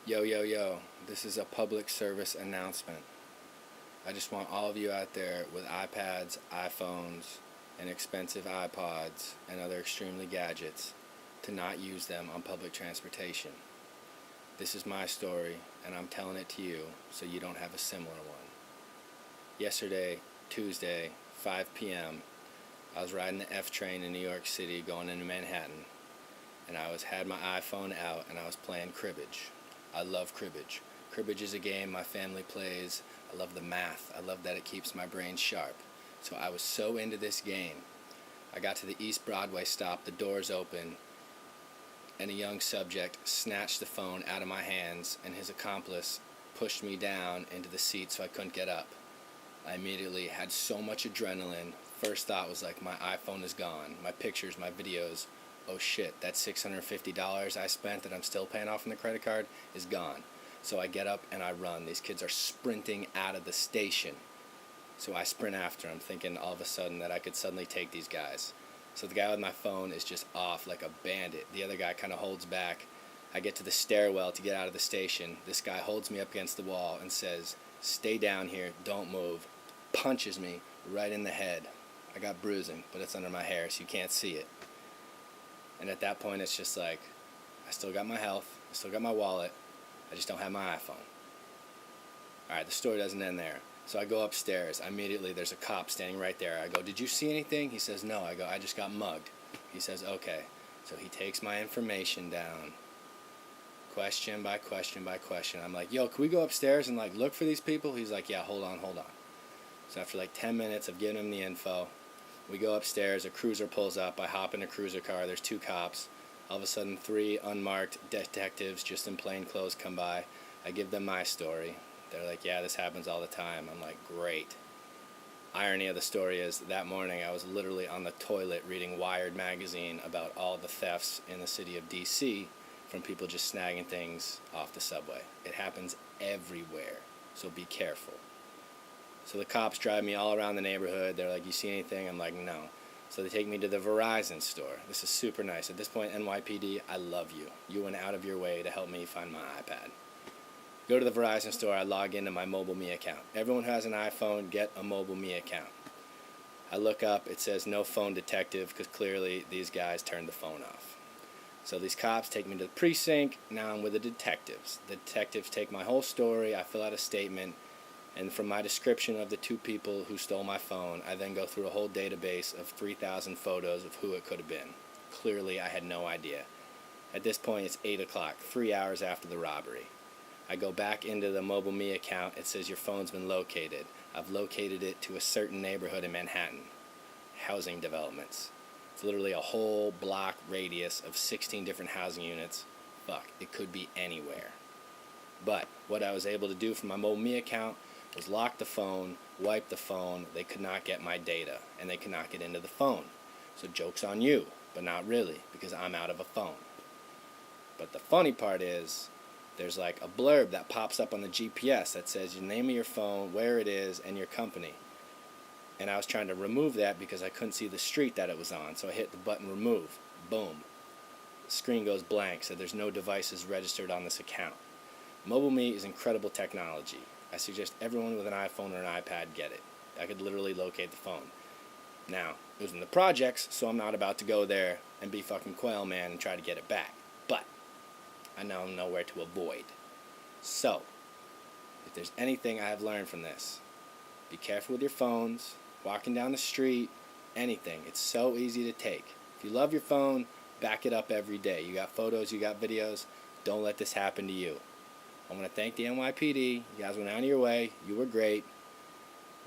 Yo, yo, yo, this is a public service announcement. I just want all of you out there with iPads, iPhones, and expensive iPods and other extremely gadgets to not use them on public transportation. This is my story, and I'm telling it to you so you don't have a similar one. Yesterday, Tuesday, 5 p.m., I was riding the F train in New York City going into Manhattan, and I had my iPhone out and I was playing cribbage. I love cribbage. Cribbage is a game my family plays. I love the math. I love that it keeps my brain sharp. So I was so into this game. I got to the East Broadway stop, the doors open, and a young subject snatched the phone out of my hands, and his accomplice pushed me down into the seat so I couldn't get up. I immediately had so much adrenaline. First thought was like, my iPhone is gone. My pictures, my videos, oh shit, that $650 I spent that I'm still paying off on the credit card is gone. So I get up and I run. These kids are sprinting out of the station. So I sprint after them, thinking all of a sudden that I could suddenly take these guys. So the guy with my phone is just off like a bandit. The other guy kind of holds back. I get to the stairwell to get out of the station. This guy holds me up against the wall and says, "Stay down here, don't move." Punches me right in the head. I got bruising, but it's under my hair, so you can't see it. And at that point, it's just like, I still got my health, I still got my wallet, I just don't have my iPhone. Alright, the story doesn't end there. So I go upstairs. Immediately, there's a cop standing right there. I go, "Did you see anything?" He says, "No." I go, "I just got mugged." He says, "Okay." So he takes my information down, question by question by question. I'm like, "Yo, can we go upstairs and like look for these people?" He's like, "Yeah, hold on. So after like 10 minutes of giving him the info, we go upstairs, a cruiser pulls up, I hop in a cruiser car, there's two cops. All of a sudden, three unmarked detectives just in plain clothes come by. I give them my story. They're like, "Yeah, this happens all the time." I'm like, "Great." Irony of the story is, that morning I was literally on the toilet reading Wired magazine about all the thefts in the city of D.C. from people just snagging things off the subway. It happens everywhere, so be careful. So the cops drive me all around the neighborhood. They're like, "You see anything?" I'm like, "No." So they take me to the Verizon store. This is super nice. At this point, NYPD, I love you. You went out of your way to help me find my iPad. Go to the Verizon store. I log into my Mobile Me account. Everyone who has an iPhone, get a Mobile Me account. I look up. It says no phone detective because clearly these guys turned the phone off. So these cops take me to the precinct. Now I'm with the detectives. The detectives take my whole story. I fill out a statement. And from my description of the two people who stole my phone, I then go through a whole database of 3,000 photos of who it could have been. Clearly, I had no idea. At this point, it's 8 o'clock, 3 hours after the robbery. I go back into the Mobile Me account. It says your phone's been located. I've located it to a certain neighborhood in Manhattan. Housing developments. It's literally a whole block radius of 16 different housing units. Fuck, it could be anywhere. But what I was able to do from my Mobile Me account was lock the phone, wipe the phone. They could not get my data, and they could not get into the phone. So joke's on you, but not really, because I'm out of a phone. But the funny part is, there's like a blurb that pops up on the GPS that says your name of your phone, where it is, and your company. And I was trying to remove that because I couldn't see the street that it was on, so I hit the button remove. Boom. The screen goes blank, so there's no devices registered on this account. Mobile Me is incredible technology. I suggest everyone with an iPhone or an iPad get it. I could literally locate the phone. Now, it was in the projects, so I'm not about to go there and be fucking Quail Man and try to get it back. But I now know where to avoid. So, if there's anything I have learned from this, be careful with your phones, walking down the street, anything. It's so easy to take. If you love your phone, back it up every day. You got photos, you got videos. Don't let this happen to you. I want to thank the NYPD. You guys went out of your way. You were great.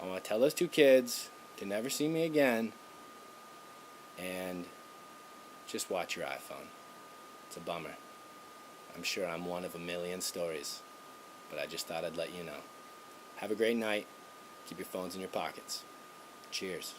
I want to tell those two kids to never see me again. And just watch your iPhone. It's a bummer. I'm sure I'm one of a million stories. But I just thought I'd let you know. Have a great night. Keep your phones in your pockets. Cheers.